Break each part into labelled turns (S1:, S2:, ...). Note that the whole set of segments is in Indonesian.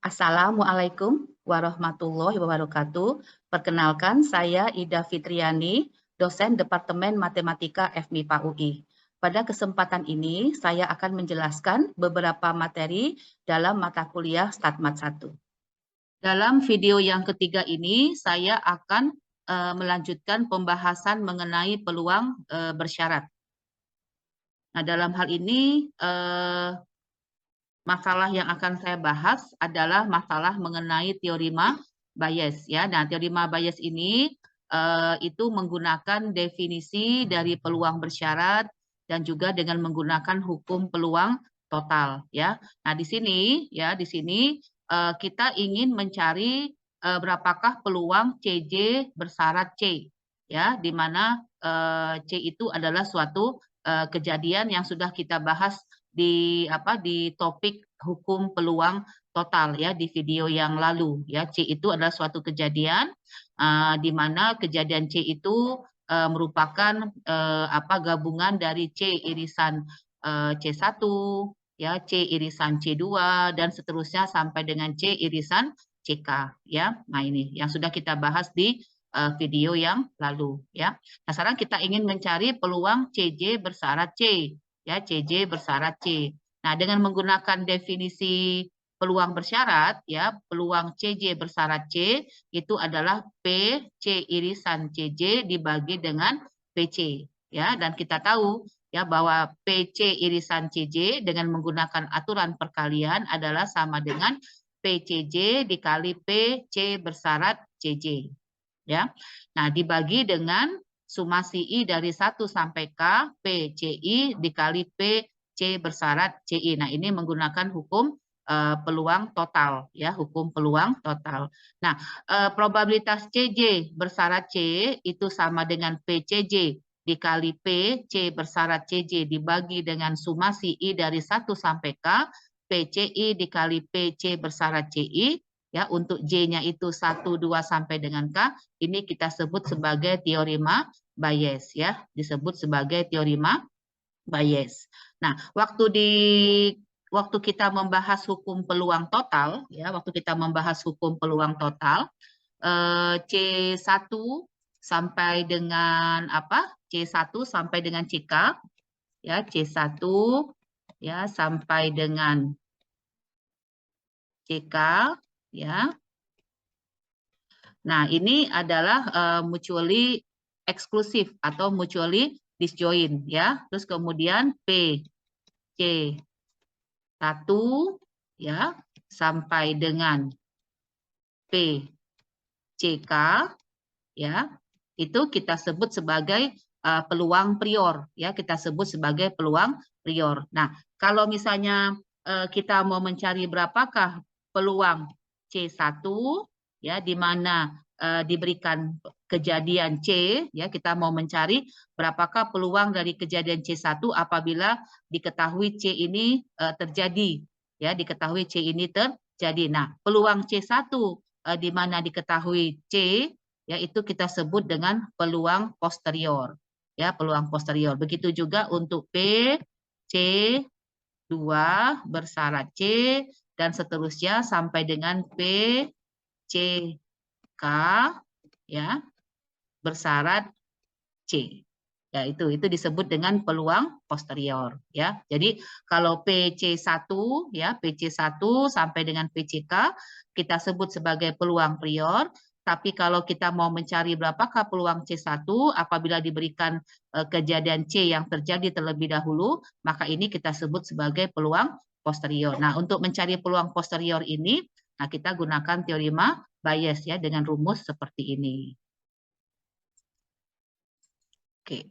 S1: Assalamualaikum warahmatullahi wabarakatuh. Perkenalkan, saya Ida Fitriani, dosen Departemen Matematika FMIPA UI. Pada kesempatan ini, saya akan menjelaskan beberapa materi dalam mata kuliah StatMat 1. Dalam video yang ketiga ini, saya akan melanjutkan pembahasan mengenai peluang bersyarat. Nah, dalam hal ini, masalah yang akan saya bahas adalah masalah mengenai teorema Bayes ya. Nah, teorema Bayes ini itu menggunakan definisi dari peluang bersyarat dan juga dengan menggunakan hukum peluang total ya. Nah, di sini kita ingin mencari berapakah peluang CJ bersyarat C ya, di mana C itu adalah suatu kejadian yang sudah kita bahas di topik hukum peluang total ya di video yang lalu ya. C itu adalah suatu kejadian di mana kejadian C itu merupakan gabungan dari C irisan C1 ya, C irisan C2 dan seterusnya sampai dengan C irisan CK ya. Nah, ini yang sudah kita bahas di video yang lalu ya. Nah, sekarang kita ingin mencari peluang CJ bersyarat C ya, CJ bersyarat C. Nah, dengan menggunakan definisi peluang bersyarat ya, peluang CJ bersyarat C itu adalah P C irisan CJ dibagi dengan PC ya, dan kita tahu ya bahwa PC irisan CJ dengan menggunakan aturan perkalian adalah sama dengan PCJ dikali PC bersyarat CJ ya. Nah, dibagi dengan sumasi I dari 1 sampai K, PCI dikali PC bersyarat CI. Nah, ini menggunakan hukum peluang total, ya, hukum peluang total. Nah, probabilitas CJ bersyarat C itu sama dengan PCJ dikali PC bersyarat CJ dibagi dengan sumasi I dari 1 sampai K, PCI dikali PC bersyarat CI, ya, untuk J-nya itu 1, 2 sampai dengan K, ini kita sebut sebagai teorema Bayes ya, disebut sebagai teorema Bayes. Nah, waktu kita membahas hukum peluang total ya, C1 sampai dengan C1 sampai dengan CK ya, C1 ya sampai dengan CK ya. Nah, ini adalah mutually eksklusif atau mutually disjoint ya. Terus kemudian P C1 ya sampai dengan P CK ya. Itu kita sebut sebagai peluang prior ya, kita sebut sebagai peluang prior. Nah, kalau misalnya kita mau mencari berapakah peluang C1 ya, di mana diberikan kejadian C ya, kita mau mencari berapakah peluang dari kejadian C1 apabila diketahui C ini terjadi ya, diketahui C ini terjadi. Nah, peluang C1 di mana diketahui C ya, itu kita sebut dengan peluang posterior ya, peluang posterior. Begitu juga untuk P C2 bersyarat C dan seterusnya sampai dengan P CK ya bersyarat C. Ya, itu disebut dengan peluang posterior ya. Jadi kalau PC1 ya, PC1 sampai dengan PCK kita sebut sebagai peluang prior. Tapi kalau kita mau mencari berapakah peluang C1 apabila diberikan kejadian C yang terjadi terlebih dahulu, maka ini kita sebut sebagai peluang posterior. Nah, untuk mencari peluang posterior ini, nah, kita gunakan teorema Bayes ya dengan rumus seperti ini. Oke.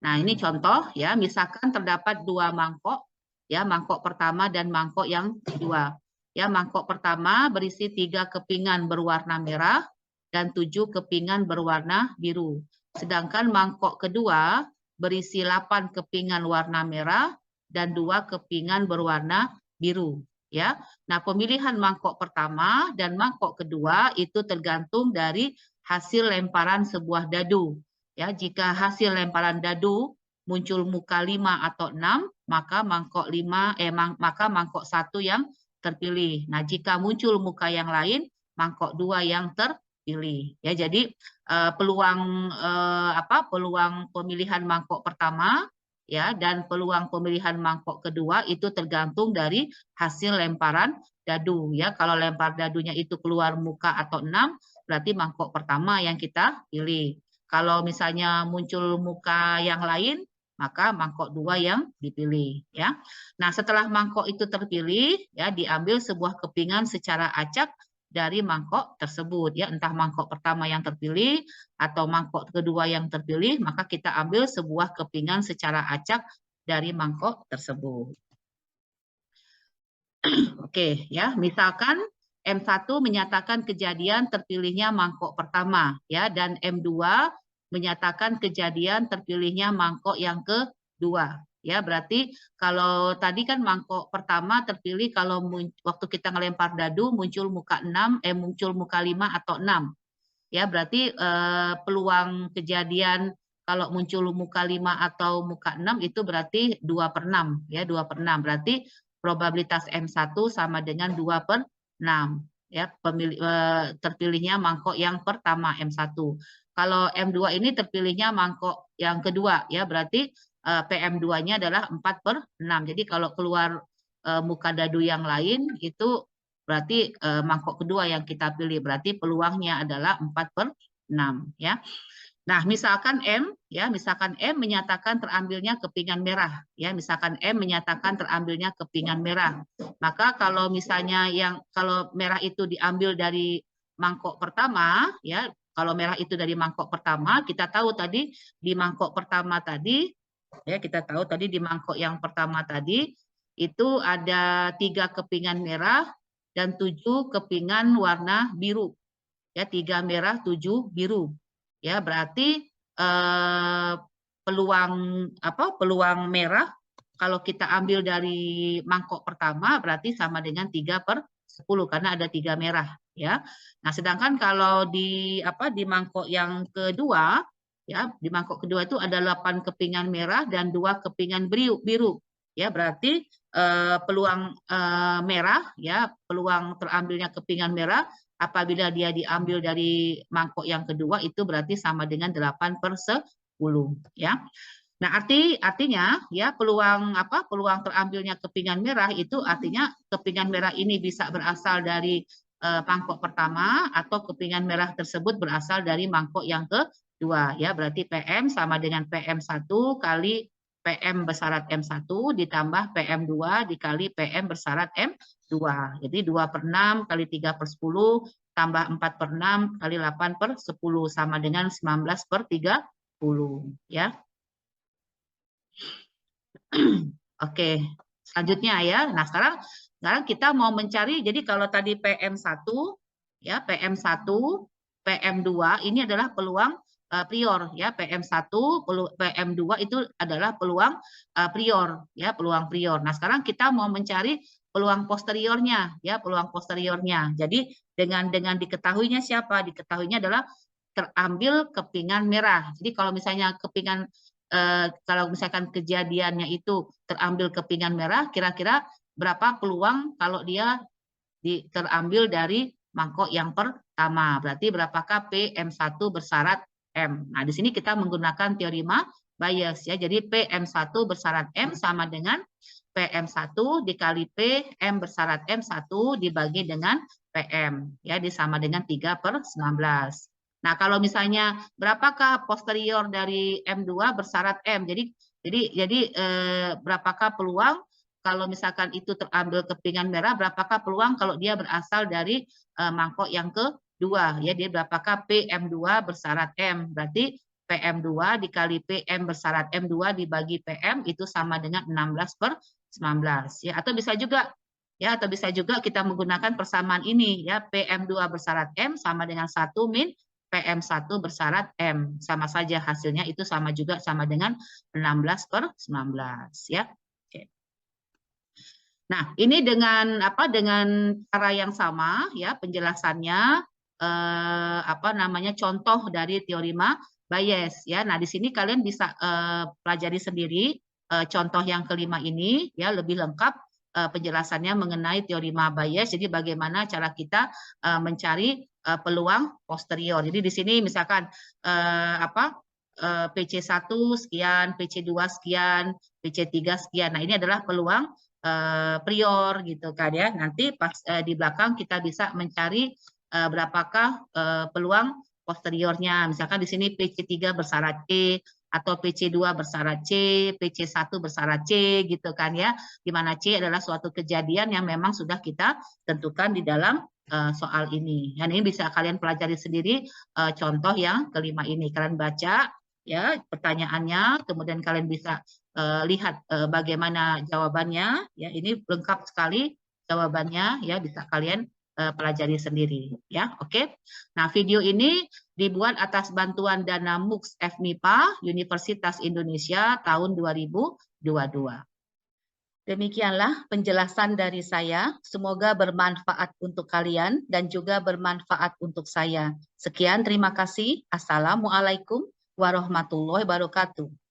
S1: Nah, ini contoh ya, misalkan terdapat 2 mangkok ya, mangkok pertama dan mangkok yang kedua. Ya, mangkok pertama berisi 3 kepingan berwarna merah dan 7 kepingan berwarna biru. Sedangkan mangkok kedua berisi 8 kepingan warna merah dan 2 kepingan berwarna biru ya. Nah, pemilihan mangkok pertama dan mangkok kedua itu tergantung dari hasil lemparan sebuah dadu. Ya, jika hasil lemparan dadu muncul muka 5 atau 6, maka mangkok 1 yang terpilih. Nah, jika muncul muka yang lain, mangkok 2 yang terpilih. Ya, jadi peluang pemilihan mangkok pertama ya dan peluang pemilihan mangkok kedua itu tergantung dari hasil lemparan dadu ya. Kalau lempar dadunya itu keluar muka atau 6, berarti mangkok pertama yang kita pilih. Kalau misalnya muncul muka yang lain, maka mangkok 2 yang dipilih ya. Nah, setelah mangkok itu terpilih ya diambil sebuah kepingan secara acak dari mangkok tersebut ya, entah mangkok pertama yang terpilih atau mangkok kedua yang terpilih, maka kita ambil sebuah kepingan secara acak dari mangkok tersebut. Oke ya, misalkan M1 menyatakan kejadian terpilihnya mangkok pertama ya, dan M2 menyatakan kejadian terpilihnya mangkok yang kedua. Ya, berarti kalau tadi kan mangkok pertama terpilih kalau waktu kita ngelempar dadu muncul muka 6, muncul muka 5 atau 6. Ya, berarti peluang kejadian kalau muncul muka 5 atau muka 6 itu berarti 2/6 ya, 2/6. Berarti probabilitas M1 sama dengan 2/6 ya, terpilihnya mangkok yang pertama M1. Kalau M2 ini terpilihnya mangkok yang kedua ya, berarti PM2-nya adalah 4/6. Jadi kalau keluar muka dadu yang lain itu berarti mangkok kedua yang kita pilih, berarti peluangnya adalah 4/6 ya. Nah, misalkan M menyatakan terambilnya kepingan merah ya, misalkan M menyatakan terambilnya kepingan merah. Maka kalau misalnya kalau merah itu diambil dari mangkok pertama ya, kalau merah itu dari mangkok pertama, kita tahu tadi di mangkok pertama tadi ya, kita tahu tadi di mangkok yang pertama tadi itu ada 3 kepingan merah dan 7 kepingan warna biru. Ya, 3 merah, 7 biru. Ya, berarti peluang merah kalau kita ambil dari mangkok pertama berarti sama dengan 3/10 karena ada 3 merah ya. Nah, sedangkan kalau di mangkok yang kedua ya, di mangkok kedua itu ada 8 kepingan merah dan 2 kepingan biru. Ya, berarti peluang merah ya, peluang terambilnya kepingan merah apabila dia diambil dari mangkok yang kedua itu berarti sama dengan 8/10 ya. Nah, artinya ya peluang terambilnya kepingan merah itu artinya kepingan merah ini bisa berasal dari mangkok pertama atau kepingan merah tersebut berasal dari mangkok yang kedua ya, berarti PM sama dengan PM1 kali PM bersyarat M1 ditambah PM2 dikali PM bersyarat M2. Jadi 2/6 kali 3/10 tambah 4/6 kali 8/10 sama dengan 19/30 ya. Oke, selanjutnya ya. Nah, sekarang kita mau mencari, jadi kalau tadi PM1 ya, PM1, PM2 ini adalah peluang prior ya, PM1, PM2 itu adalah peluang prior ya, peluang prior. Nah, sekarang kita mau mencari peluang posteriornya ya, peluang posteriornya. Jadi dengan diketahuinya siapa? Diketahuinya adalah terambil kepingan merah. Jadi kalau misalnya kalau misalkan kejadiannya itu terambil kepingan merah, kira-kira berapa peluang kalau dia terambil dari mangkok yang pertama? Berarti berapakah PM1 bersyarat M? Nah, di sini kita menggunakan teorema Bayes ya. Jadi PM1 bersyarat M sama dengan PM1 dikali PM bersyarat M1 dibagi dengan PM ya, disama dengan 3/19. Nah, kalau misalnya berapakah posterior dari M2 bersyarat M? Jadi berapakah peluang kalau misalkan itu terambil kepingan merah, berapakah peluang kalau dia berasal dari mangkok yang kedua? Ya, dia berapakah PM2 bersyarat M? Berarti PM2 dikali PM bersyarat M2 dibagi PM itu sama dengan 16/19 ya. Atau bisa juga kita menggunakan persamaan ini ya, PM2 bersyarat M sama dengan 1 min PM1 bersyarat M. Sama saja hasilnya itu sama dengan 16/19 ya. Oke. Nah, ini dengan cara yang sama ya penjelasannya contoh dari teorema bias ya. Nah, di sini kalian bisa pelajari sendiri contoh yang kelima ini ya, lebih lengkap penjelasannya mengenai teorema bias. Jadi bagaimana cara kita mencari peluang posterior. Jadi di sini misalkan PC1 sekian, PC2 sekian, PC3 sekian. Nah, ini adalah peluang prior gitu kan ya. Nanti pas di belakang kita bisa mencari berapakah peluang posteriornya. Misalkan di sini PC3 bersyarat C atau PC2 bersyarat C, PC1 bersyarat C gitu kan ya. Di mana C adalah suatu kejadian yang memang sudah kita tentukan di dalam soal ini. Dan ini bisa kalian pelajari sendiri contoh yang kelima ini. Kalian baca ya pertanyaannya, kemudian kalian bisa lihat bagaimana jawabannya. Ya, ini lengkap sekali jawabannya ya, bisa kalian pelajari sendiri ya. Oke. Nah, video ini dibuat atas bantuan dana MUX FMIPA Universitas Indonesia tahun 2022. Demikianlah penjelasan dari saya. Semoga bermanfaat untuk kalian dan juga bermanfaat untuk saya. Sekian, terima kasih. Assalamualaikum warahmatullahi wabarakatuh.